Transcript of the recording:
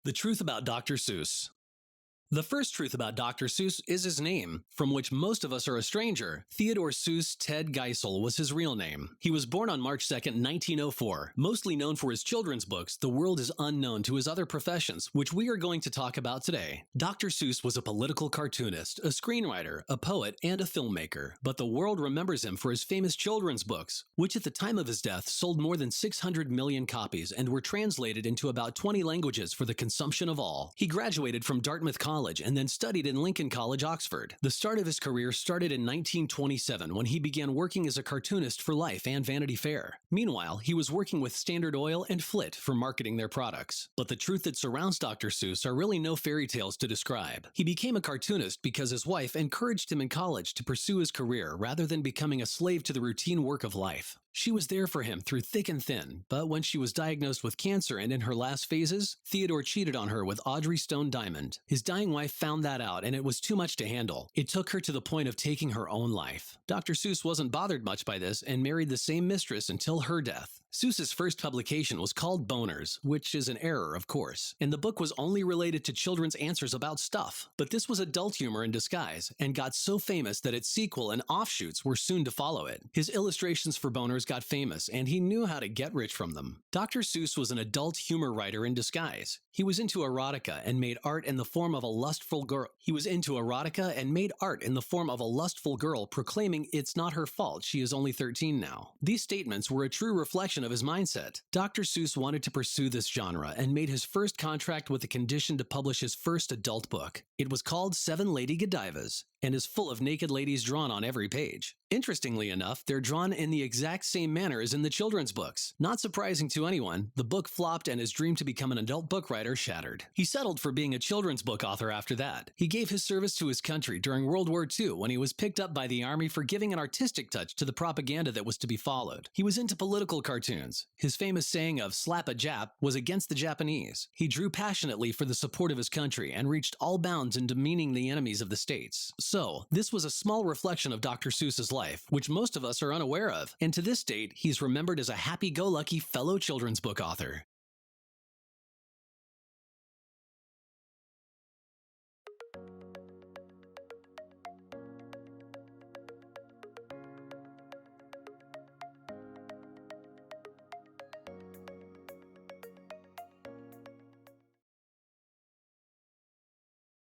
The truth about Dr. Seuss. The first truth about Dr. Seuss is his name, from which most of us are a stranger. Theodore Seuss Ted Geisel was his real name. He was born on March 2, 1904. Mostly known for his children's books, the world is unknown to his other professions, which we are going to talk about today. Dr. Seuss was a political cartoonist, a screenwriter, a poet, and a filmmaker. But the world remembers him for his famous children's books, which at the time of his death sold more than 600 million copies and were translated into about 20 languages for the consumption of all. He graduated from Dartmouth College and then studied in Lincoln College, Oxford. The start of his career started in 1927 when he began working as a cartoonist for Life and Vanity Fair. Meanwhile, he was working with Standard Oil and Flit for marketing their products. But the truth that surrounds Dr. Seuss are really no fairy tales to describe. He became a cartoonist because his wife encouraged him in college to pursue his career rather than becoming a slave to the routine work of life. She was there for him through thick and thin, but when she was diagnosed with cancer and in her last phases, Theodore cheated on her with Audrey Stone Diamond. His dying wife found that out and it was too much to handle. It took her to the point of taking her own life. Dr. Seuss wasn't bothered much by this and married the same mistress until her death. Seuss's first publication was called Boners, which is an error, of course, and the book was only related to children's answers about stuff. But this was adult humor in disguise, and got so famous that its sequel and offshoots were soon to follow it. His illustrations for Boners got famous, and he knew how to get rich from them. Dr. Seuss was an adult humor writer in disguise. He was into erotica and made art in the form of a lustful girl. Proclaiming it's not her fault, she is only 13 now. These statements were a true reflection of his mindset. Dr. Seuss wanted to pursue this genre and made his first contract with the condition to publish his first adult book. It was called Seven Lady Godivas and is full of naked ladies drawn on every page. Interestingly enough, they're drawn in the exact same manner as in the children's books. Not surprising to anyone, the book flopped and his dream to become an adult book writer shattered. He settled for being a children's book author after that. He gave his service to his country during World War II when he was picked up by the army for giving an artistic touch to the propaganda that was to be followed. He was into political cartoons. His famous saying of "slap a Jap" was against the Japanese. He drew passionately for the support of his country and reached all bounds in demeaning the enemies of the states. So, this was a small reflection of Dr. Seuss's life, which most of us are unaware of, and to this date, he's remembered as a happy-go-lucky fellow children's book author.